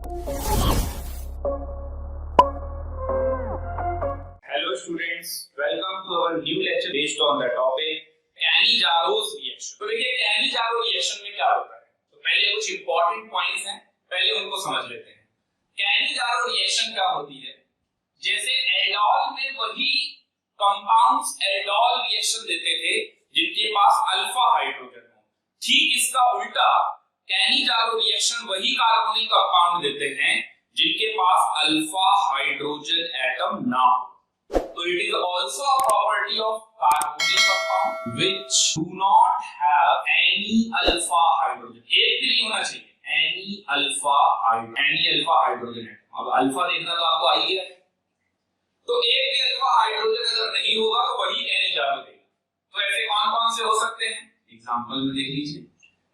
Hello students, welcome to our new lecture based on the topic Cannizzaro reaction। तो देखिए Cannizzaro reaction में क्या होता है, तो पहले कुछ इंपॉर्टेंट पॉइंट्स हैं, पहले उनको समझ लेते हैं। Cannizzaro reaction क्या होती है, जैसे एल्डोल में वही कंपाउंड्स एल्डोल रिएक्शन देते थे जिनके पास अल्फा हाइड्रोजन हो, ठीक इसका उल्टा Cannizzaro रिएक्शन वही कार्बोनिल कंपाउंड देते हैं जिनके पास अल्फा हाइड्रोजन एटम ना हो। So it is also a property of carbonyl compound which do not have any alpha hydrogen। एक भी नहीं होना चाहिए any alpha hydrogen atom। अब अल्फा देखना तो आपको आई है, तो एक भी अल्फा हाइड्रोजन अगर नहीं होगा तो वही Cannizzaro देगा। तो ऐसे कौन-कौन से हो सकते हैं, एग्जांपल में देख लीजिए।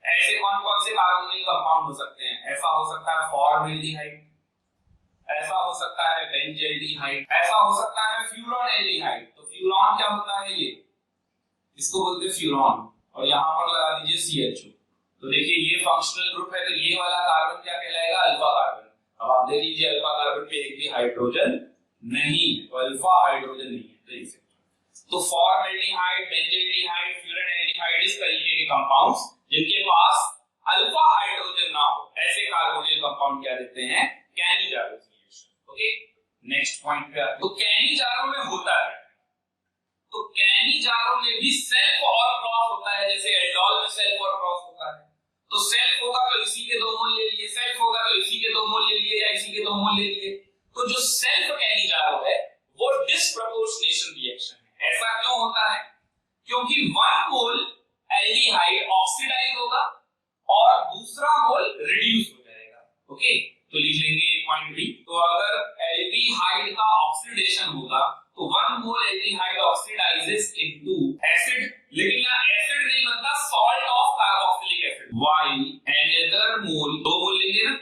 ऐसे कौन-कौन से कार्बोनिल कंपाउंड हो सकते हैं, ऐसा हो सकता है फॉर्मल्डिहाइड, ऐसा हो सकता है बेंजल्डिहाइड, ऐसा हो सकता है फ्यूरोनल्डिहाइड। तो फ्यूरॉन क्या होता है, ये इसको बोलते हैं फ्यूरॉन, और यहाँ पर लगा दीजिए CHO। तो देखिए ये फंक्शनल ग्रुप है, तो ये वाला कार्बन क्या कहलाएगा, अल्फा कार्बन। अब आप देख लीजिए अल्फा कार्बन पे एक भी हाइड्रोजन नहीं है, तो अल्फा हाइड्रोजन नहीं है, देख सकते हैं। तो फॉर्मल्डिहाइड, बेंजल्डिहाइड, फ्यूरोनल्डिहाइड इस तरीके के कंपाउंड्स जिनके पास अल्फा हाइड्रोजन ना हो, ऐसे कार्बोनिल कंपाउंड क्या देते हैं, Cannizzaro reaction. Okay, next point पे आते हैं। तो Cannizzaro में होता है, तो Cannizzaro में भी सेल्फ और क्रॉस होता है, जैसे एल्डोल में सेल्फ और क्रॉस होता है। तो सेल्फ होगा तो इसी के 2 मोल ले लिए, सेल्फ होगा तो इसी के 2 मोल ले लिए, या इसी के 2 मोल ले लिए। तो जो सेल्फ Cannizzaro है वो डिस्प्रपोर्शनेशन रिएक्शन है। ऐसा क्यों होता है, क्योंकि 1 मोल एल्डिहाइड ऑक्सीडाइज होगा और दूसरा मोल रिड्यूस हो जाएगा। ओके, तो लिख लेंगे ये पॉइंट भी। तो अगर एल्डिहाइड का ऑक्सीडेशन होगा तो 1 mole aldehyde oxidises into acid, लेकिन यहां एसिड नहीं बनता, salt of carboxylic acid, while another mole, 2 mole लेंगे ना,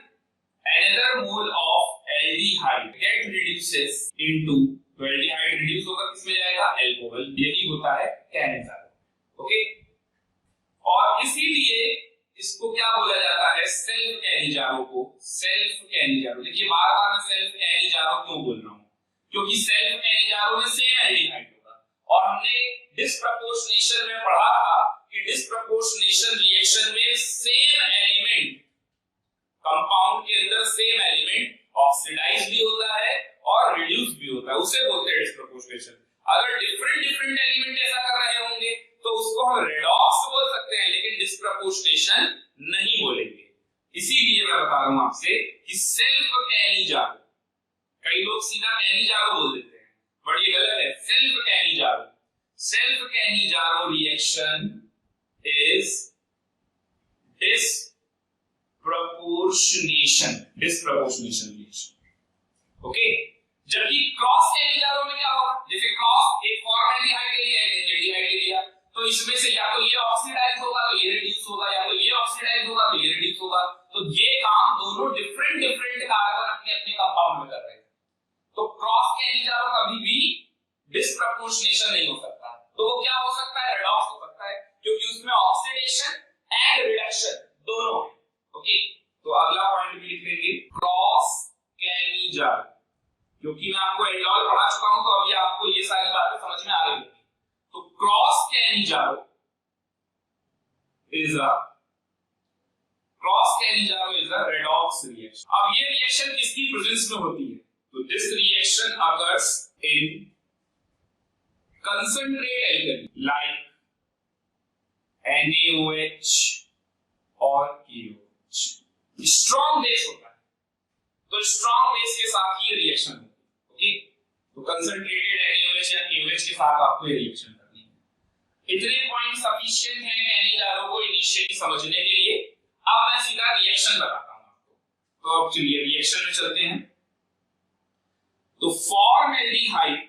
another mole of aldehyde get reduces into, तो एल्डिहाइड रिड्यूस होकर किसमें जाएगा, अल्कोहल। यही होता है Cannizzaro। ओके, और इसीलिए इसको क्या बोला जाता है, सेल्फ Cannizzaro को, सेल्फ Cannizzaro। देखिए बार-बार मैं सेल्फ Cannizzaro क्यों बोल रहा हूं, क्योंकि सेल्फ Cannizzaro में सेम एल्डिहाइड होगा, और हमने डिस्प्रपोर्शनेशन में पढ़ा था कि डिस्प्रपोर्शनेशन रिएक्शन में सेम एलिमेंट, कंपाउंड के अंदर सेम एलिमेंट ऑक्सीडाइज भी होता है और रिड्यूस भी होता है, उसे बोलते हैं डिस्प्रपोर्शनेशन। अगर डिफरेंट एलिमेंट ऐसा कर रहे होंगे तो उसको हम रेडॉक्स बोल सकते हैं, लेकिन डिस्प्रपोर्शनेशन नहीं बोलेंगे। इसीलिए मैं बता रहा हूं आपसे कि सेल्फ Cannizzaro, कई लोग सीधा Cannizzaro बोल देते हैं, बट ये गलत है। Self Cannizzaro, self Cannizzaro reaction is disproportionation reaction. Okay, जबकि क्रॉस Cannizzaro में क्या होगा, जैसे क्रॉस एक फॉर्मल्डिहाइड ले लिया, एल्डिहाइड ले लिया, तो इसमें से या तो ये ऑक्सीडाइज होगा तो ये रिड्यूस होगा, या तो ये ऑक्सीडाइज होगा तो ये रिड्यूस होगा। तो ये काम दोनों डिफरेंट कार्बन अपने अपने कंपाउंड में कर रहे हैं। तो क्रॉस Cannizzaro कभी भी डिस्प्रपोर्शनेशन नहीं हो सकता, तो वो क्या हो सकता है, रेडॉक्स हो सकता है, क्योंकि उसमें ऑक्सीडेशन एंड रिडक्शन दोनों है। ओके, तो अगला पॉइंट भी लिख लेंगे, क्रॉस Cannizzaro, क्योंकि मैं आपको एल्डोल पढ़ा चुका हूं तो अभी आपको ये सारी बातें समझ में आ गई। तो cross Cannizzaro is a redox reaction। अब ये रिएक्शन किसकी प्रेजेंस में होती है, तो this reaction occurs in concentrate alkali like NaOH और KOH। स्ट्रॉन्ग बेस होता है, तो स्ट्रॉन्ग बेस के साथ ये रिएक्शन होती है। ओके, तो कंसंट्रेटेड NaOH या KOH के साथ आपको ये रिएक्शन करनी है। इतने पॉइंट सफिशिएंट हैं Cannizzaro को इनिशियली समझने के लिए। अब मैं सीधा रिएक्शन बताता हूं आपको, तो अब चलिए रिएक्शन में चलते हैं। तो फॉर्मल्डिहाइड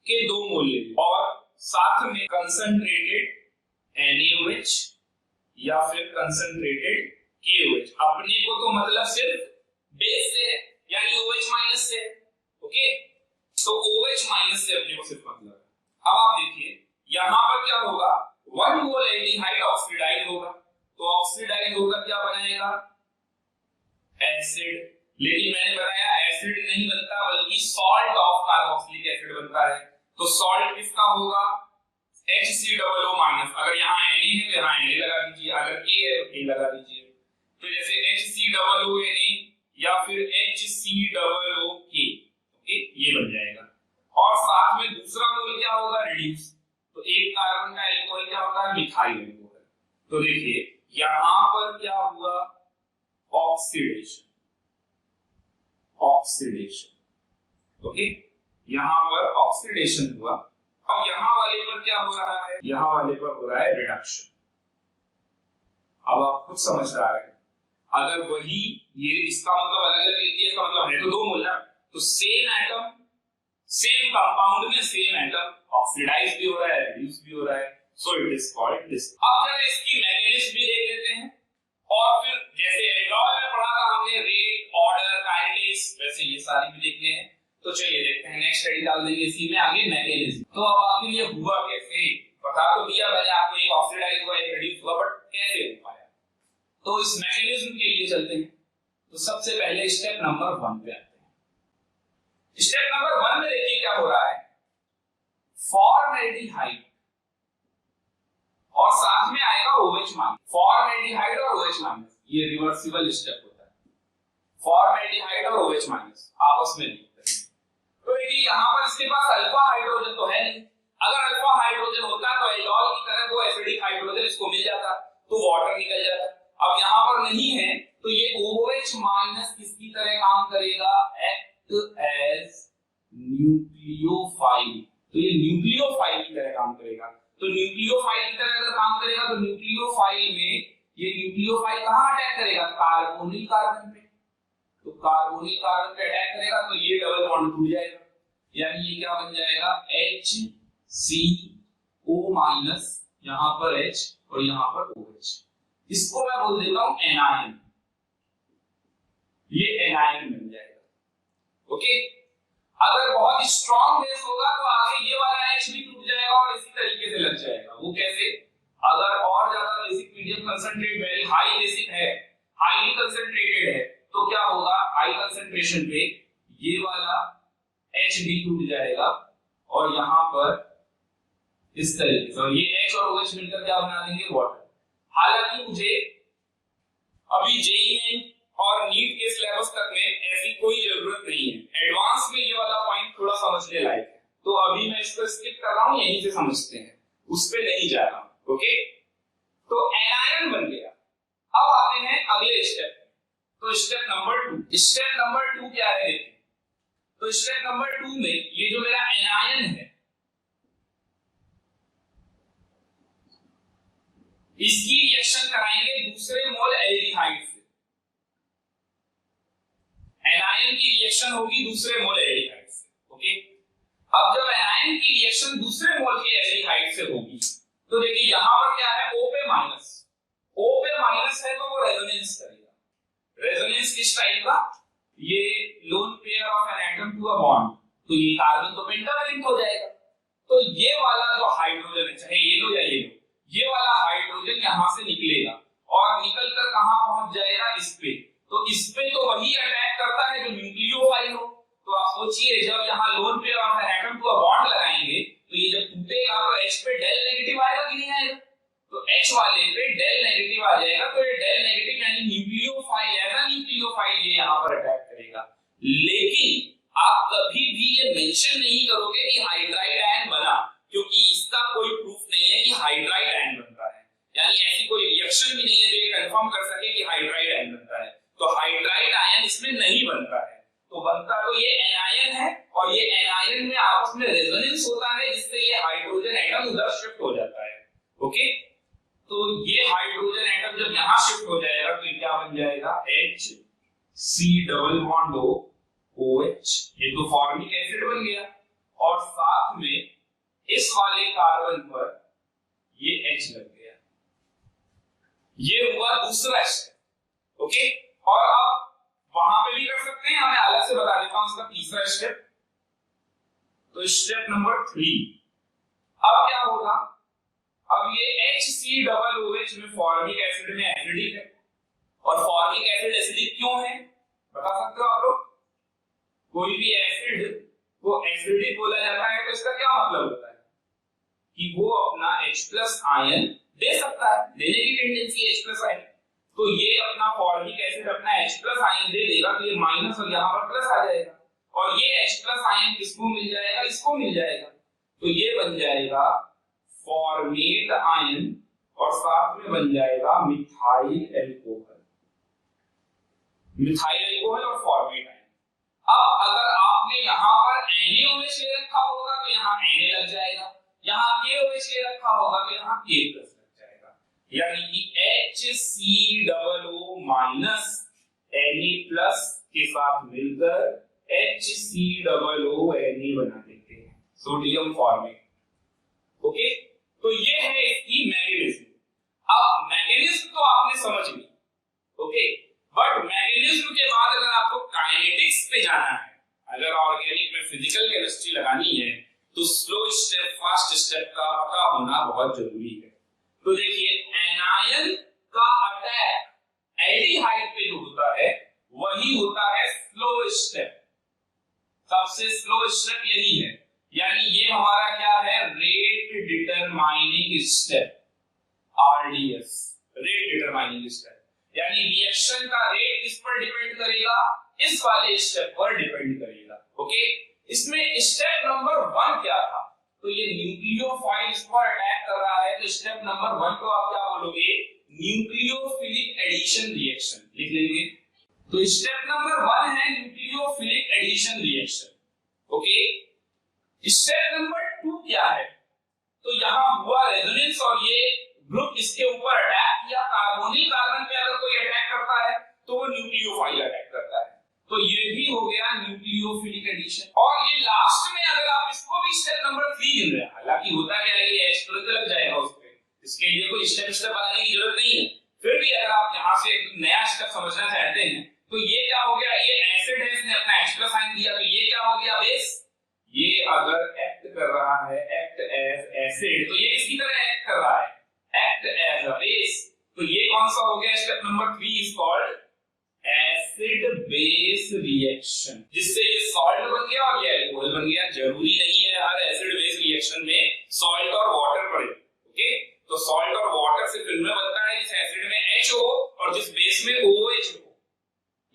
के 2 मोल ले और साथ में कंसंट्रेटेड NaOH या फिर कंसंट्रेटेड KOH। अपने को तो मतलब सिर्फ बेस से है, यानी OH माइनस से है। ओके, तो OH माइनस से अपने को सिर्फ मतलब है। अब आप देखिए यहां पर क्या होगा, 1 मोल एल्डिहाइड ऑक्सीडाइज होगा, तो ऑक्सीडाइज होकर क्या बनाएगा, एसिड, लेकिन मैंने बताया एसिड नहीं बनता बल्कि सॉल्ट ऑफ कार्बोक्सिलिक एसिड बनता है। तो सॉल्ट किसका होगा? HCOO minus. अगर यहाँ Na है तो यहाँ Na लगा दीजिए, अगर A है तो A लगा दीजिए। तो जैसे HCOO Na या फिर HCOOK, ओके, ये बन जाएगा। और साथ में दूसरा मोल क्या होगा? रिड्यूस। तो एक कार्बन का अल्कोहल क्या होता है? Methyl alcohol. तो देखिए यहां पर क्या हुआ? ऑक्सीडेशन, ऑक्सीडेशन, ओके, यहां पर ऑक्सीडेशन हुआ। और यहां वाले पर क्या हो रहा है? यहां वाले पर हो रहा है रिडक्शन। अब आप खुद समझ रहा है, अगर वही ये इसका मतलब अलग अलग लिखिए, इसका मतलब है तो दो मोल ना, तो सेम एटम सेम कंपाउंड में सेम एटम ऑक्सीडाइज भी हो रहा है, रिड्यूस भी हो रहा है, so it is called this. अब जरा इसकी मैकेनिज्म भी देख लेते हैं, और फिर जैसे एल्कोहल में पढ़ा था हमने रेट, ऑर्डर, काइनेटिक्स, वैसे ये सारी भी देखने हैं। तो चलिए देखते हैं, नेक्स्ट स्टडी डाल देंगे इसी में आगे मैकेनिज्म। तो अब आखिर ये हुआ कैसे? बता तो दिया मैंने आपको, एक ऑक्सीडाइज हुआ, एक रिड्यूस हुआ, बट कैसे हो पाया? तो इस मैकेनिज्म के लिए चलते हैं। तो सबसे पहले स्टेप नंबर 1 पे आते हैं। स्टेप नंबर 1 में देखिए क्या हो रहा है, फॉर्मल्डिहाइड और साथ में आएगा OH माइनस। फॉर्मल्डिहाइड और OH माइनस ये रिवर्सिबल स्टेप होता है। फॉर्मल्डिहाइड और OH माइनस आपस में लिखते हैं। तो देखिए यहां पर इसके पास अल्फा हाइड्रोजन तो है नहीं। अगर अल्फा हाइड्रोजन होता तो एल्कोहल की तरह वो एसिडिक हाइड्रोजन इसको मिल जाता, तो वाटर निकल जाता। अब यहां पर नहीं है, तो ये OH माइनस किसकी तरह काम करेगा? Act as nucleophile. तो ये न्यूक्लियोफाइल की तरह काम करेगा। तो न्यूक्लियोफाइल की तरह अगर काम करेगा तो न्यूक्लियोफाइल में ये न्यूक्लियोफाइल कहां अटैक करेगा? कार्बोनिल कार्बन पे। तो कार्बोनिल कार्बन पे अटैक करेगा तो ये डबल बॉन्ड टूट जाएगा, यानी ये क्या बन जाएगा? HCO माइनस, यहां पर H और यहां पर OH। इसको मैं बोल देता हूं एनायन। ये एनायन बन जाएगा, ओके। अगर बहुत स्ट्रॉन्ग बेस होगा तो आगे ये वाला H भी टूट जाएगा और इसी तरीके से लग जाएगा। वो कैसे? अगर और ज्यादा basic medium concentrate very high basic है, हाईली कंसंट्रेटेड है, तो क्या होगा? हाई कंसंट्रेशन पे ये वाला H भी टूट जाएगा और यहां पर इस तरीके से, और ये H और OH मिलकर क्या बना देंगे? वाटर। हालांकि मुझे अभी जेईई में और नीट के सिलेबस तक में ऐसी कोई जरूरत नहीं है। एडवांस में ये वाला पॉइंट थोड़ा समझने लायक है, तो अभी मैं इसको स्किप कर रहा हूं, यहीं से समझते हैं, उस पे नहीं जा रहा हूं, ओके। तो एनायन बन गया। अब आते हैं अगले स्टेप। तो स्टेप नंबर 2। स्टेप नंबर 2 क्या है? तो स्टेप नंबर 2 में ये जो मेरा एनायन है, इसकी रिएक्शन कराएंगे दूसरे मोल एल्डिहाइड से। एनायन की रिएक्शन होगी दूसरे मोल एल्डिहाइड से, ओके। अब जब एनायन की रिएक्शन दूसरे मोल के एल्डिहाइड से होगी, तो देखिए यहां पर क्या है? O पे माइनस। O पे माइनस है तो वो रेजोनेंस करेगा। रेजोनेंस किस टाइप का? ये lone pair of an atom to a bond, तो ये कार्बन तो पेंटावैलेंट हो जाएगा। तो ये वाला जो हाइड्रोजन है, चाहे ये लो या ये वाला हाइड्रोजन यहां से निकलेगा और निकलकर कहां पहुंच जाएगा? इस पे। तो इस पे तो वही अटैक करता है जो न्यूक्लियोफाइल हो। तो आप सोचिए, जब यहां lone pair of an atom to a bond लगाएंगे तो ये जब टूटेगा तो H पे डेल नेगेटिव आएगा कि नहीं आएगा? तो H वाले पे डेल नेगेटिव आ जाएगा, तो ये डेल नेगेटिव यानी न्यूक्लियोफाइल, एज अ न्यूक्लियोफाइल ये यहां पर अटैक करेगा। लेकिन आप कभी भी ये मेंशन नहीं करोगे कि हाइड्राइड आयन बना, क्योंकि इसका कोई प्रूफ नहीं है कि हाइड्राइड आयन बनता है, यानी ऐसी कोई रिएक्शन भी नहीं है जो ये कंफर्म कर सके कि हाइड्राइड आयन बनता है। तो हाइड्राइड आयन इसमें नहीं बनता है, तो बनता तो ये एनायन है, और ये एनायन में आपस में रेजोनेंस होता है, जिससे ये हाइड्रोजन एटम उधर शिफ्ट हो जाता है, ओके। तो ये हाइड्रोजन एटम जब यहां शिफ्ट हो जाएगा तो क्या बन जाएगा? HC डबल बॉन्ड OH, ये तो फॉर्मिक एसिड बन गया, और साथ में इस वाले कार्बन पर ये H लग गया। ये हुआ दूसरा स्टेप, ओके। और अब वहां पे भी कर सकते हैं, मैं अलग से बता देता हूं इसका तीसरा स्टेप। तो स्टेप नंबर 3, अब क्या होगा? अब ये HCOOH में फॉर्मिक एसिड में एसिडिक है, और फॉर्मिक एसिड एसिडिक क्यों है बता सकते हो आप लोग? कोई भी एसिड को एसिडिक बोला जाता है तो इसका क्या मतलब होता है कि वो अपना H+ आयन दे सकता है, देने की टेंडेंसी है H+ आयन। तो ये अपना फॉर्मिक एसिड अपना H+ आयन दे देगा तो ये माइनस और यहाँ पर प्लस आ जाएगा और ये H+ आयन किसको मिल जाएगा? इसको मिल जाएगा। तो ये बन जाएगा फॉर्मेट आयन और साथ में बन जाएगा मिथाइल एल्कोहल, मिथाइल एल्कोहल और फॉर्मेट आयन। अब अगर आपने यहाँ पर NaOH ले रखा होगा तो यहाँ Na लग जाएगा, यहाँ KOH ले रखा होगा तो यहाँ K+ लग जाएगा, यानी कि HCOO माइनस Na+ के साथ मिलकर HCOO Na बना देते हैं, सोडियम फॉर्मेट। ओके, तो ये है इसकी मैकेनिज्म। अब मैकेनिज्म तो आपने समझ ली, ओके, बट मैकेनिज्म के बाद अगर आपको काइनेटिक्स पे जाना है, अगर ऑर्गेनिक में फिजिकल केमिस्ट्री लगानी है तो स्लो स्टेप फास्ट स्टेप का पता होना बहुत जरूरी है। तो देखिए एनायन का अटैक एल्डिहाइड पे जो होता है वही होता है स्लो स्टेप, सबसे स्लो स्टेप यही है, यानी ये हमारा क्या है? Rate determining step, RDS, rate determining step. यानी रिएक्शन का रेट किस पर डिपेंड करेगा? इस वाले स्टेप पर डिपेंड करेगा। ओके, इसमें स्टेप नंबर 1 क्या था? तो ये न्यूक्लियोफाइल इस पर अटैक कर रहा है तो स्टेप नंबर 1 को आप क्या बोलोगे? न्यूक्लियोफिलिक एडिशन रिएक्शन लिख लेंगे। तो स्टेप नंबर 1 है nucleophilic addition reaction. Okay, step number 2 क्या है? तो यहां हुआ रेजोनेंस और ये ग्रुप इसके ऊपर अटैक किया, कार्बोनिल कार्बन पे अगर कोई अटैक करता है तो वो न्यूक्लियोफाइल अटैक करता है, तो ये भी हो गया न्यूक्लियोफिलिक एडिशन। और ये लास्ट में अगर आप इसको भी स्टेप नंबर 3 गिन रहे हैं, हालांकि होता क्या है ये H तुरंत लग जाएगा उस पे, इसके लिए कोई स्टेप बनाने की जरूरत नहीं है, फिर भी अगर आप यहां से एक नया स्टेप समझना चाहते हैं तो ये क्या हो गया? ये एसिड है, इसने अपना H+ आयन दिया तो ये क्या हो गया? बेस। ये अगर एक्ट कर रहा है, एक्ट एज एसिड, तो ये किसकी तरह एक्ट कर रहा है? Act as a base. तो ये कौन सा हो गया? Step number 3 is called acid base reaction, जिससे ये सॉल्ट बन गया और ये अल्कोहल बन गया। जरूरी नहीं है हर एसिड बेस रिएक्शन में सॉल्ट और वाटर पड़े। ओके, तो सॉल्ट और वाटर से फिल्म में बनता है, जिस एसिड में H हो और जिस बेस में OH हो,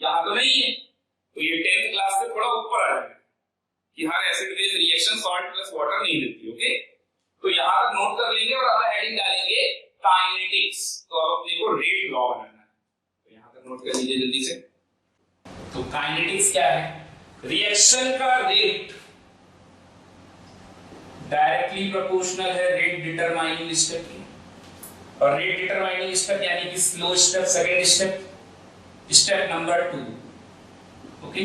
यहां तो नहीं है। तो ये 10th क्लास से थोड़ा ऊपर आ जाएगा कि हर acid base reaction salt plus water नहीं देती। ओके, तो यहां तक नोट कर लेंगे और अब हेडिंग डालेंगे काइनेटिक्स। तो अब अपने को रेट लॉ बनाना है, तो यहां तक नोट कर लीजिए जल्दी से। तो काइनेटिक्स क्या है? रिएक्शन का रेट डायरेक्टली प्रोपोर्शनल है रेट डिटरमाइनिंग स्टेप की, और रेट डिटरमाइनिंग स्टेप यानी कि slow step, second step, step number 2। Okay,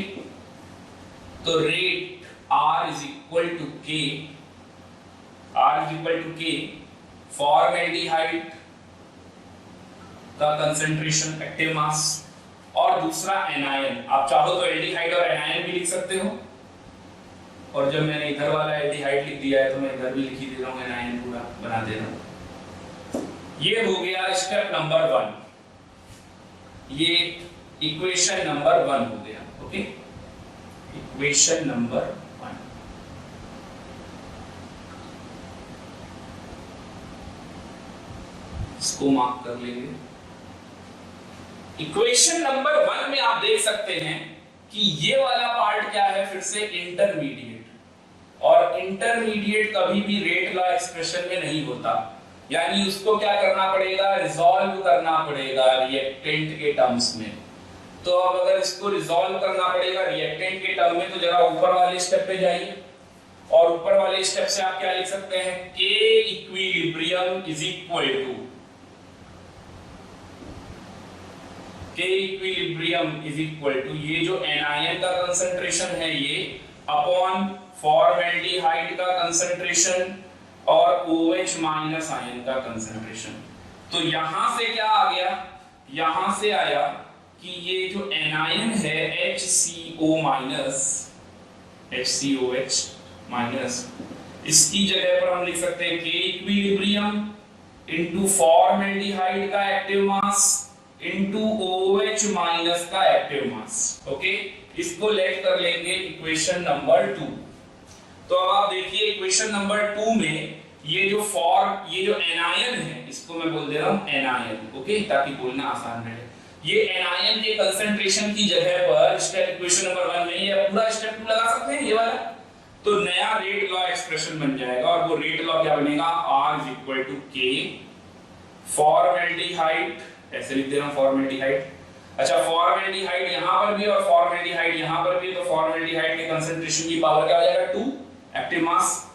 तो rate R is equal to K, R is equal to K formaldehyde का कंसंट्रेशन एक्टिव मास, और दूसरा anion. आप चाहो तो एल्डिहाइड और एनायन भी लिख सकते हो, और जब मैंने इधर वाला एल्डिहाइड लिख दिया है तो मैं इधर भी लिख ही दे रहा हूं, एनायन पूरा बना दे रहा हूं। ये हो गया स्टेप नंबर 1, ये इक्वेशन नंबर 1 हो गया। Okay, equation number 1। इसको मार्क कर लेंगे। इक्वेशन नंबर 1 में आप देख सकते हैं कि ये वाला पार्ट क्या है? फिर से इंटरमीडिएट, और इंटरमीडिएट कभी भी रेट लॉ एक्सप्रेशन में नहीं होता, यानी उसको क्या करना पड़ेगा? रिजॉल्व करना पड़ेगा रिएक्टेंट के टर्म्स में। तो अब अगर इसको रिजॉल्व करना पड़ेगा रिएक्टेंट के टर्म में, तो जरा ऊपर वाले स्टेप पे जाइए, और ऊपर वाले स्टेप से आप क्या लिख सकते हैं? K equilibrium is equal to, K equilibrium is equal to, ये जो एनायन का कंसंट्रेशन है ये अपॉन फॉर्मल्डिहाइड का कंसंट्रेशन और OH माइनस आयन का कंसंट्रेशन। तो यहां से क्या आ गया? यहां से आया कि ये जो एनायन है HCO माइनस, HCOH माइनस, इसकी जगह पर हम लिख सकते हैं K इक्विलिब्रियम इनटू फॉर्मल्डिहाइड का active mass into OH minus का एक्टिव मास। ओके, इसको लेट कर लेंगे इक्वेशन नंबर 2। तो अब आप देखिए इक्वेशन नंबर 2 में ये जो एनायन है, इसको मैं बोल दे रहा हूं एनायन, ओके, ताकि बोलना आसान रहे। ये एनायन के कंसंट्रेशन की जगह पर स्टेप इक्वेशन नंबर 1 में ये पूरा स्टेप 2 लगा सकते हैं, ये वाला। तो नया रेट लॉ एक्सप्रेशन बन जाएगा, और वो रेट लॉ क्या बनेगा, R = K फॉर्मेल्डिहाइड, ऐसे लिख दे रहा हूं फॉर्मेल्डिहाइड। अच्छा, फॉर्मेल्डिहाइड यहां पर भी और फॉर्मेल्डिहाइड यहां पर भी, तो फॉर्मेल्डिहाइड के कंसंट्रेशन की पावर क्या हो जाएगा 2 active mass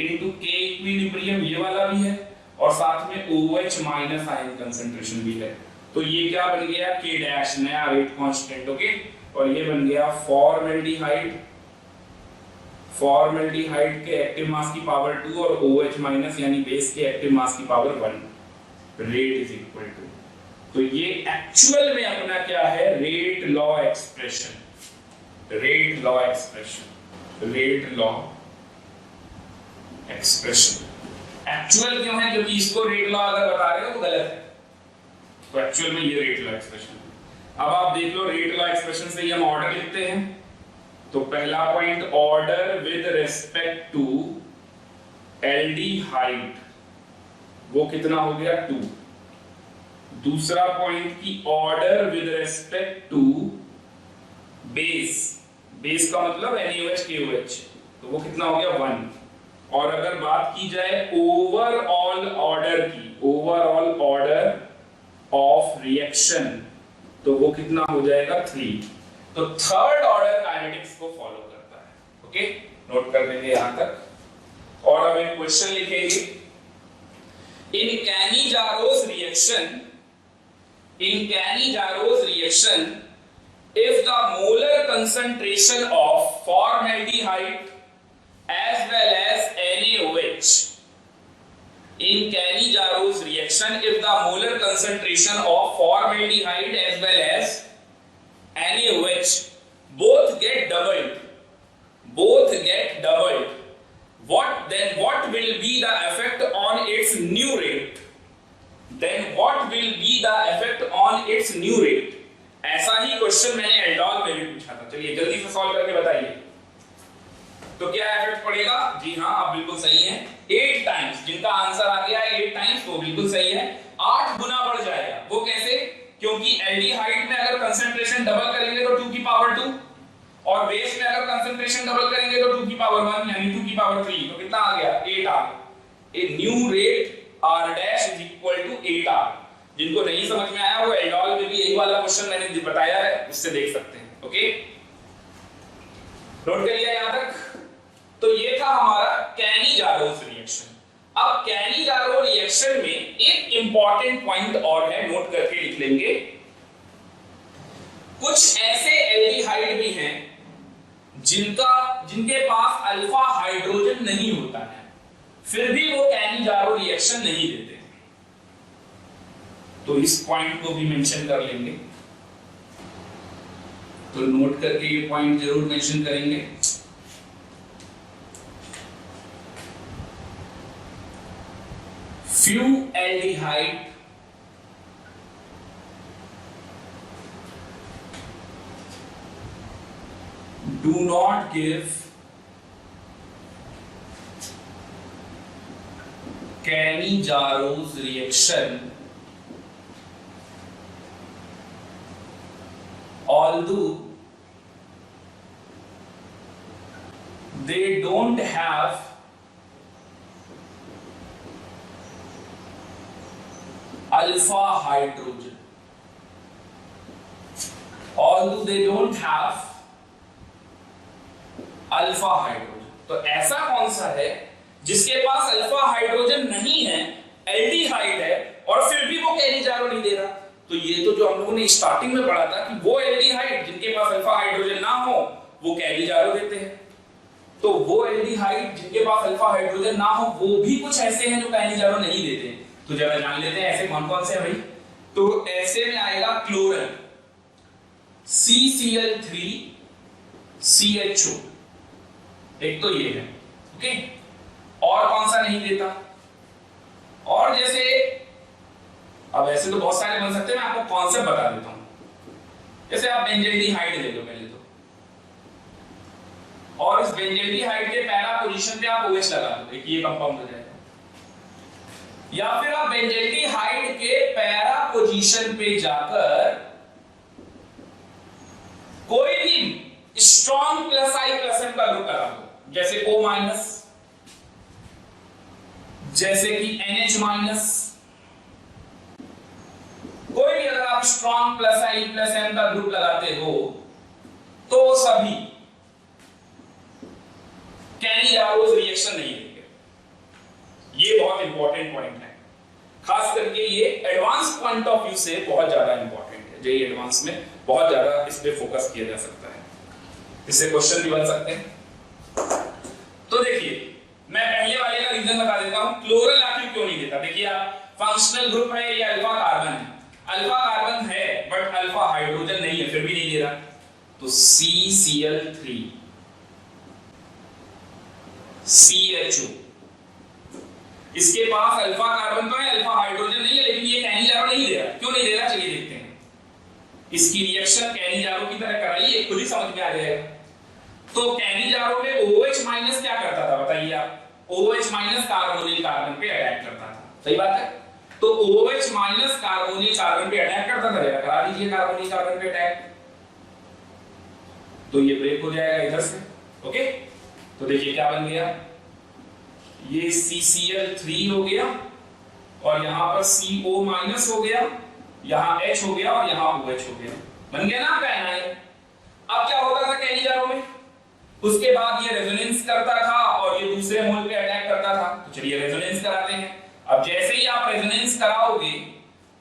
into K equilibrium, ये वाला भी है, और साथ में OH माइनस आयन कंसंट्रेशन भी है। तो ये क्या बन गया K डैश, नया रेट कांस्टेंट, ओके। और ये बन गया फॉर्मेल्डिहाइड के एक्टिव मास की पावर 2 और OH माइनस यानी बेस के एक्टिव मास की पावर 1, रेट = तो ये एक्चुअल में अपना क्या है, रेट लॉ एक्सप्रेशन। एक्चुअल क्यों है, क्योंकि इसको रेट लॉ अगर बता रहे हो तो गलत है, तो एक्चुअल में ये रेट लॉ एक्सप्रेशन। अब आप देख लो, रेट लॉ एक्सप्रेशन से ही हम ऑर्डर लिखते हैं। तो पहला point, order with respect to aldehyde, वो कितना हो गया 2। दूसरा पॉइंट की order with respect to base का मतलब NaOH KOH, तो वो कितना हो गया 1। और अगर बात की जाए ओवरऑल ऑर्डर ऑफ रिएक्शन, तो वो कितना हो जाएगा 3। तो थर्ड ऑर्डर काइनेटिक्स को फॉलो करता है, ओके, नोट कर लेंगे यहां तक। और अब एक क्वेश्चन लिखेंगे, इन Cannizaro's reaction, if the molar concentration of formaldehyde as well as NaOH, in Cannizaro's reaction, if the molar concentration of formaldehyde as well as NaOH both get doubled, what will be the effect on its new rate? ऐसा ही question मैंने aldol में भी पूछा था। चलिए जल्दी से solve करके बताइए, तो क्या इफेक्ट पड़ेगा। जी हाँ, आप बिल्कुल सही हैं, 8 टाइम्स। जिनका आंसर आ गया है 8 टाइम्स, तो बिल्कुल सही है, 8 गुना बढ़ जाएगा। वो कैसे, क्योंकि एल्डिहाइड में अगर कंसंट्रेशन डबल करेंगे तो 2 की पावर 2, और बेस में अगर कंसंट्रेशन डबल करेंगे तो 2 की पावर 1 यानी 2 की पावर 3, तो कितना आ गया 8 आ गया। A new rate R dash = 8R। जिनको नहीं समझ में आया वो एल्डोल में भी यही वाला क्वेश्चन मैंने बताया है, उससे देख सकते हैं, ओके, नोट कर लिया यहां तक। तो ये था हमारा कैनिजारोस रिएक्शन। अब कैनिजारो रिएक्शन में एक इंपॉर्टेंट पॉइंट और है, नोट करके लिख लेंगे। कुछ ऐसे एल्डिहाइड भी हैं जिनके पास अल्फा हाइड्रोजन नहीं होता है, फिर भी वो कैनिजारो रिएक्शन नहीं देते, तो इस पॉइंट को भी मेंशन कर लेंगे। तो नोट करके ये पॉइंट जरूर मेंशन करेंगे। Few aldehyde do not give Cannizaro's reaction, although they don't have alpha hydrogen, alpha hydrogen. तो ऐसा कौन सा है जिसके पास अल्फा हाइड्रोजन नहीं है, एल्डिहाइड है, और फिर भी वो कैनिजारो नहीं दे रहा। तो ये तो जो हम लोगों ने स्टार्टिंग में पढ़ा था कि वो एल्डिहाइड जिनके पास अल्फा हाइड्रोजन ना हो वो कैनिजारो देते हैं, तो वो एल्डिहाइड जिनके पास अल्फा हाइड्रोजन ना हो वो भी कुछ ऐसे हैं जो कैनिजारो नहीं देते। तो जरा जान लेते हैं ऐसे कौन कौन से हैं भाई। तो ऐसे में आएगा क्लोरीन, CCl3 CHO, एक तो ये है, ओके। और कौन सा नहीं देता, और जैसे अब ऐसे तो बहुत सारे बन सकते हैं, मैं आपको कॉन्सेप्ट बता देता हूं। जैसे आप बेंजल्डिहाइड ले लो पहले तो, और इस बेंजल्डिहाइड के पैरा पोजीशन पे आप OH लगा दो, एक ये कंपाउंड हो जाएगा। या फिर आप बेंजल्डिहाइड के पैरा पोजीशन पे जाकर कोई भी strong plus I plus M का ग्रुप लगा दो, जैसे O माइनस, जैसे कि NH माइनस। कोई भी अगर आप strong plus I plus M का ग्रुप लगाते हो तो सभी कैनी-जारोज रिएक्शन नहीं देंगे। ये बहुत इंपॉर्टेंट पॉइंट है, खास करके ये एडवांस पॉइंट ऑफ व्यू से बहुत ज्यादा इंपॉर्टेंट है। जेईई एडवांस में बहुत ज्यादा इस पे फोकस किया जा सकता है, इससे क्वेश्चन भी बन सकते हैं। तो देखिए मैं पहले वाले का रीजन बता देता हूं, क्लोरल आखिर क्यों नहीं देता। देखिए आप फंक्शनल ग्रुप है, ये अल्फा कार्बन है, अल्फा कार्बन है बट अल्फा हाइड्रोजन नहीं है, फिर भी नहीं दे रहा। तो CCl3 CHO, इसके पास अल्फा कार्बन तो है, अल्फा हाइड्रोजन नहीं है, लेकिन ये कैनी-जारो नहीं दे रहा। क्यों नहीं दे रहा चलिए देखते हैं। इसकी रिएक्शन कैनी-जारो की तरह कराइए, खुद ही समझ में आ जाएगा। तो कैनी-जारो में OH माइनस क्या करता था बताइए आप, OH माइनस कार्बोनिल कार्बन पे अटैक करता था, सही बात है। तो OH माइनस कार्बोनिल कार्बन पे अटैक करता था, जरा करा दीजिए कार्बोनिल कार्बन पे अटैक, तो ये ब्रेक हो जाएगा इधर से। ओके, तो देखिए क्या बन गया, ये CCl3 हो गया और यहां पर CO माइनस हो गया, यहां H हो गया और यहां OH हो गया, बन गया ना आपका एनाइन। अब क्या होता था कैनी-जारो में, उसके बाद ये रेजोनेंस करता था और ये दूसरे मोल पे अटैक करता था। तो चलिए रेजोनेंस कराते हैं। अब जैसे ही आप रेजोनेंस कराओगे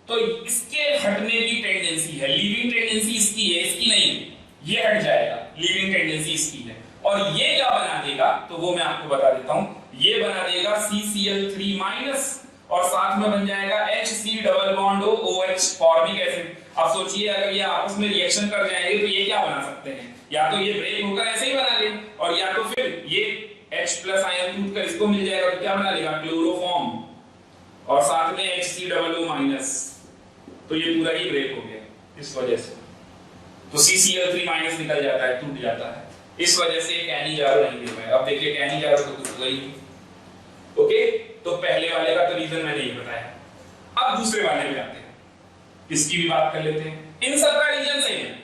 तो इसके हटने की टेंडेंसी है, लीविंग टेंडेंसी इसकी है, इसकी नहीं, ये हट जाएगा, लीविंग टेंडेंसी इसकी है। और ये क्या बना देगा तो वो मैं आपको बता देता हूं, ये बना देगा CCl3 माइनस और साथ में बन जाएगा HC double bond OH formic acid. अब सोचिए अगर ये आपस में रिएक्शन कर जाएंगे तो ये क्या बना सकते हैं, या तो ये ब्रेक होकर ऐसे ही बना ले, और या तो फिर ये H प्लस आयन टूट कर इसको मिल जाएगा तो क्या बना लेगा, क्लोरोफॉर्म, और साथ में HC डबल O माइनस, तो ये पूरा ही ब्रेक हो गया इस वजह से। तो CCl3 माइनस निकल जाता है, टूट जाता है, इस वजह से कैनी-जारो नहीं दे पाया। अब देखिए कैनी-जारो तो कुछ हुआ ही नहीं। ओके, तो पहले वाले का तो रीजन मैंने ये बताया। अब दूसरे वाले में आते हैं, इसकी भी बात कर लेते हैं। इन सब का रीजन सही है,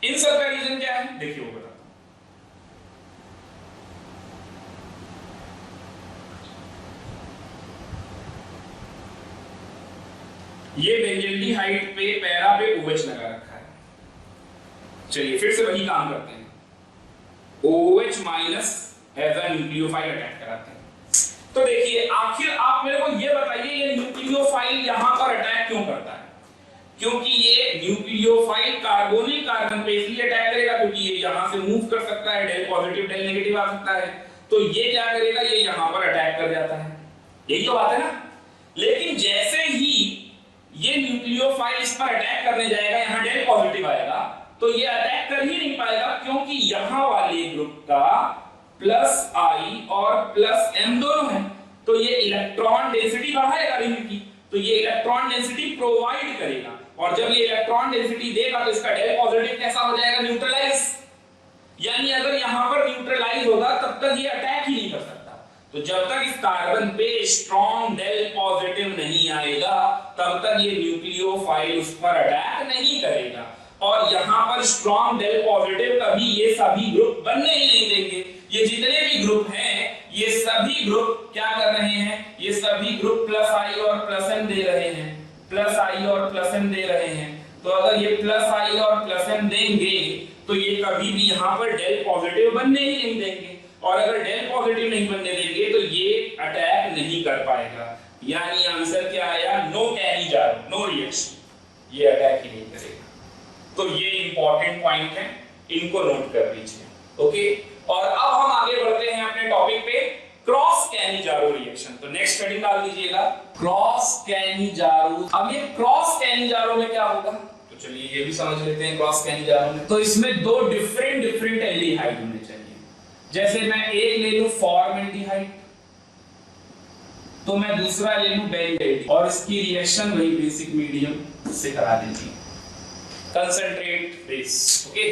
इन सब का रीजन क्या है देखिए वो बताता हूं। ये बेंजल्डिहाइड पे पैरा पे OH लगा रखा है। चलिए फिर से वही काम करते हैं, OH minus as a nucleophile attack कराते हैं। तो देखिए आखिर आप मेरे को ये बताइए, ये न्यूक्लियोफाइल यहां पर अटैक क्यों करता है। क्योंकि ये न्यूक्लियोफाइल कार्बोनिल कार्बन पे इसलिए अटैक करेगा क्योंकि ये यहां से मूव कर सकता है, डेल पॉजिटिव डेल नेगेटिव आ सकता है, तो ये क्या करेगा, ये यहां पर अटैक कर जाता है, यही तो बात है ना। लेकिन जैसे ही ये न्यूक्लियोफाइल इस पर अटैक करने जाएगा, यहां डेल पॉजिटिव आएगा, तो ये अटैक कर ही नहीं पाएगा क्योंकि यहां वाले ग्रुप का प्लस I और प्लस M दोनों है, तो ये इलेक्ट्रॉन डेंसिटी बढ़ाएगा रिंग की, तो ये इलेक्ट्रॉन डेंसिटी प्रोवाइड करेगा, और जब ये इलेक्ट्रॉन डेंसिटी देगा तो इसका डेल पॉजिटिव कैसा हो जाएगा, न्यूट्रलाइज। यानी अगर यहां पर न्यूट्रलाइज होगा तब तक ये अटैक ही नहीं कर सकता। तो जब तक इस कार्बन पे स्ट्रॉन्ग डेल पॉजिटिव नहीं आएगा तब तक ये न्यूक्लियोफाइल उस पर अटैक नहीं करेगा, और यहां पर स्ट्रॉन्ग डेल पॉजिटिव कभी ये सभी ग्रुप बनने ही नहीं देंगे। ये जितने भी ग्रुप हैं ये सभी ग्रुप क्या कर रहे हैं, ये सभी ग्रुप प्लस I और प्लस M दे रहे हैं, प्लस I और प्लस M दे रहे हैं। तो अगर ये प्लस I और प्लस M देंगे तो ये कभी भी यहां पर डेल पॉजिटिव बनने ही नहीं देंगे, और अगर डेल पॉजिटिव नहीं बनने देंगे तो ये अटैक नहीं कर पाएगा। यानी आंसर क्या आया, नो कैनी-जारो, नो रिएक्शन, ये अटैक ही नहीं करेगा। तो ये इंपॉर्टेंट पॉइंट है, इनको नोट कर लीजिए। ओके, और अब हम आगे बढ़ते हैं अपने टॉपिक पे, क्रॉस कैनी-जारो रिएक्शन। तो नेक्स्ट हेडिंग डाल दीजिएगा, क्रॉस कैनी-जारो। अब ये क्रॉस कैनी-जारो में क्या होगा, तो चलिए ये भी समझ लेते हैं। क्रॉस कैनी-जारो में तो इसमें दो डिफरेंट एल्डिहाइड होने चाहिए। जैसे मैं एक ले लूं फॉर्मल्डिहाइड, तो मैं दूसरा ले लूं बेंजीन और इसकी रिएक्शन वही बेसिक मीडियम से करा देती हूं, कंसंट्रेट बेस। ओके,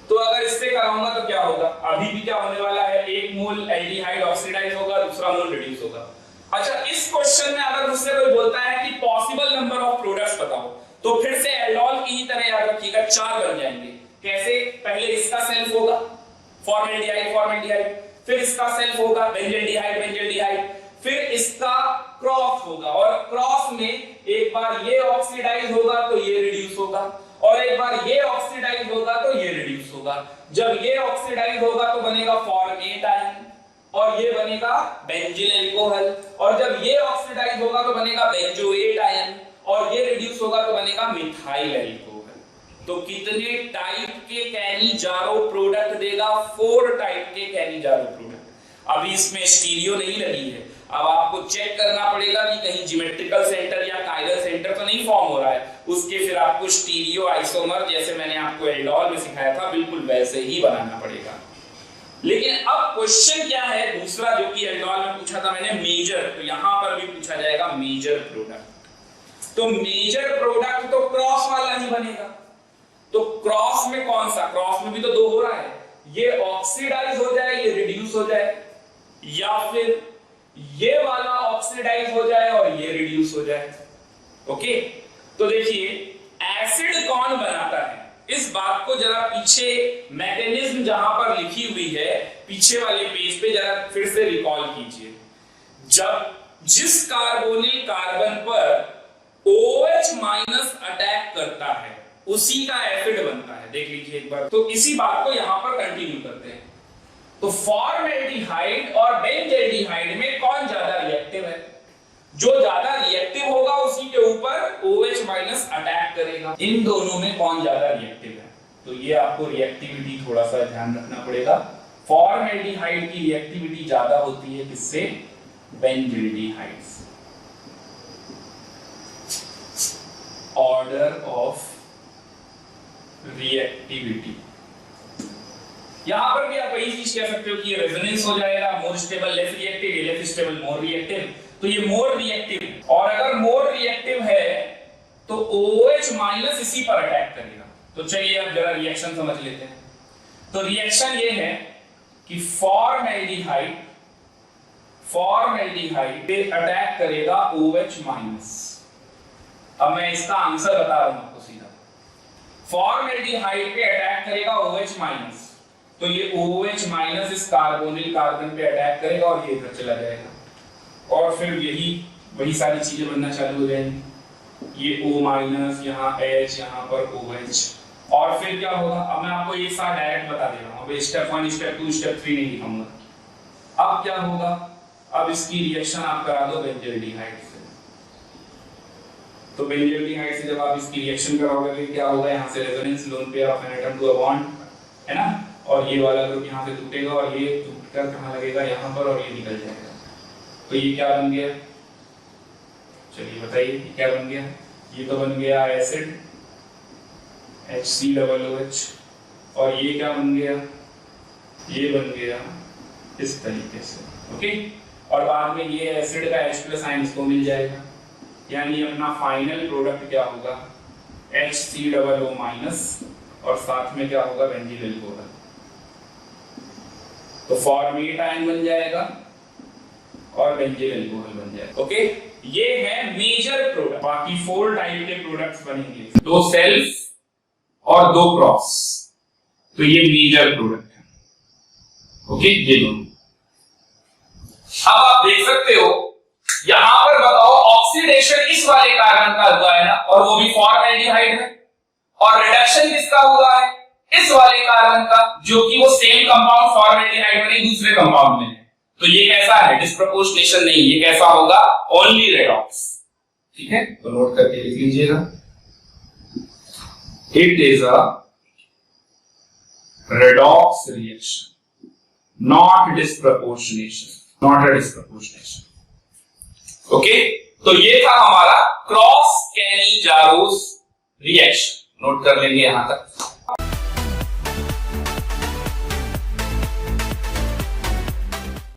तो अगर इससे कराऊंगा तो क्या होगा, अभी भी क्या होने वाला है, एक मोल एल्डिहाइड ऑक्सीडाइज होगा, दूसरा मोल रिड्यूस होगा। अच्छा, इस क्वेश्चन में अगर मुझसे कोई बोलता है कि पॉसिबल नंबर ऑफ प्रोडक्ट्स बताओ, तो फिर से एल्डोल की ही तरह याद रखिएगा, 4 बन जाएंगे। कैसे, पहले इसका सेल्फ होगा फॉर्मेल्डिहाइड, फिर इसका सेल्फ होगा बेंजील्डिहाइड, फिर इसका क्रॉस होगा, और क्रॉस में एक बार ये ऑक्सीडाइज होगा तो ये रिड्यूस होगा, और एक बार ये ऑक्सीडाइज होगा तो ये रिड्यूस होगा। जब ये ऑक्सीडाइज होगा तो बनेगा फॉर्मेट आयन, और ये बनेगा बेंजील अल्कोहल, और जब ये ऑक्सीडाइज होगा तो बनेगा बेंजोएट आयन, और ये रिड्यूस होगा तो बनेगा मिथाइल अल्कोहल। तो कितने टाइप के कैनिजारो प्रोडक्ट देगा, 4 टाइप के कैनिजारो प्रोडक्ट। अभी इसमें स्टीरियो नहीं लगी है, अब आपको चेक करना पड़ेगा कि कहीं ज्योमेट्रिकल सेंटर या कायरल सेंटर तो नहीं फॉर्म हो रहा है, उसके फिर आपको स्टीरियो आइसोमर जैसे मैंने आपको एल्डोल में सिखाया था बिल्कुल वैसे ही बनाना पड़ेगा। लेकिन अब क्वेश्चन क्या है दूसरा, जो कि एल्डोल में पूछा था मैंने, मेजर, तो यहां पर भी पूछा जाएगा मेजर प्रोडक्ट। तो मेजर प्रोडक्ट तो क्रॉस वाला ही बनेगा, तो क्रॉस में कौन सा, क्रॉस में भी तो 2 हो रहा है, ये ऑक्सीडाइज हो जाए, ये रिड्यूस हो जाए, या फिर ये वाला ऑक्सीडाइज हो जाए और ये रिड्यूस हो जाए। ओके, तो देखिए एसिड कौन बनाता है, इस बात को जरा पीछे मैकेनिज्म जहां पर लिखी हुई है पीछे वाले पेज पे जरा फिर से रिकॉल कीजिए। जब जिस कार्बोनिल कार्बन पर OH- अटैक करता है उसी का एसिड बनता है, देख लीजिए एक बार। तो इसी बात को यहां पर कंटिन्यू करते हैं। तो फॉर्मेल्डिहाइड और बेंजील्डिहाइड में कौन ज्यादा रिएक्टिव है, जो ज्यादा रिएक्टिव होगा उसी के ऊपर OH- अटैक करेगा। इन दोनों में कौन ज्यादा रिएक्टिव है, तो ये आपको रिएक्टिविटी थोड़ा सा ध्यान रखना पड़ेगा। फॉर्मेल्डिहाइड की रिएक्टिविटी ज्यादा होती है किससे, बेंजील्डिहाइड से। ऑर्डर ऑफ रिएक्टिविटी, यहां पर भी आप वही चीज कह सकते हो कि ये रेजोनेंस हो जाएगा, more stable less reactive, less stable more reactive, तो ये मोर रिएक्टिव। और अगर मोर रिएक्टिव है तो OH- इसी पर अटैक करेगा। तो चलिए अब जरा रिएक्शन समझ लेते हैं। तो रिएक्शन ये है कि फॉर्मेल्डिहाइड पे अटैक करेगा OH-। अब मैं इसका आंसर बता रहा हूं आपको सीधा, फॉर्मेल्डिहाइड पे अटैक करेगा OH-, तो ये OH- इस कार्बोनिल कार्बन पे अटैक करेगा और ये इधर चला जाएगा, और फिर यही वही सारी चीजें बनना चालू हो जाएंगी, ये O-, यहाँ H, यहाँ पर OH, और फिर क्या होगा, अब मैं आपको ये सारा डायरेक्ट बता दे रहा हूँ, अब स्टेप 1, स्टेप 2, स्टेप 3 नहीं लिखाऊंगा। अब क्या होगा, अब इसकी रिएक्शन आप करा दो बेंजील्डिहाइड से। तो बेंजील्डिहाइड से जब आप इसकी रिएक्शन कराओगे तो क्या होगा, यहाँ से resonance, lone pair of an atom to a bond, है ना, और ये वाला ग्रुप यहाँ से टूटेगा और ये टूटकर कहाँ लगेगा, यहाँ पर, और ये निकल जाएगा। तो ये क्या बन गया, चलिए बताइए क्या बन गया, ये तो बन गया एसिड HCOOH, और ये क्या बन गया, ये बन गया इस तरीके से। ओके, और बाद में ये एसिड का H+ आयन इसको मिल जाएगा, यानी अपना फाइनल प्रोडक्ट क्या होगा, HCOO- और साथ में क्या होगा, बेंजील अल्कोहल। तो फॉर्मेट आयन बन जाएगा और बेंजील अल्कोहल बन जाएगा। ओके, ये है मेजर प्रोडक्ट। बाकी 4 टाइप के प्रोडक्ट्स बनेंगे, 2 सेल्फ और 2 क्रॉस, तो ये मेजर प्रोडक्ट है। ओके, ये दोनों। अब आप देख सकते हो यहां पर, बताओ ऑक्सीडेशन इस वाले कार्बन का हुआ है ना, और वो भी फॉर्मेल्डिहाइड में, और रिडक्शन किसका हुआ है, इस वाले कार्बन का, जो कि वो सेम कंपाउंड फॉर्मेल्डिहाइड में नहीं दूसरे कंपाउंड में है। तो ये कैसा है, डिस्प्रपोर्शनेशन नहीं, ये कैसा होगा, ओनली रेडॉक्स। ठीक है, तो नोट करके लिख लीजिएगा, it is a redox reaction, not disproportionation, not a disproportionation. Okay, तो ये था हमारा क्रॉस कैनिजारोस रिएक्शन, नोट कर लेंगे यहां तक।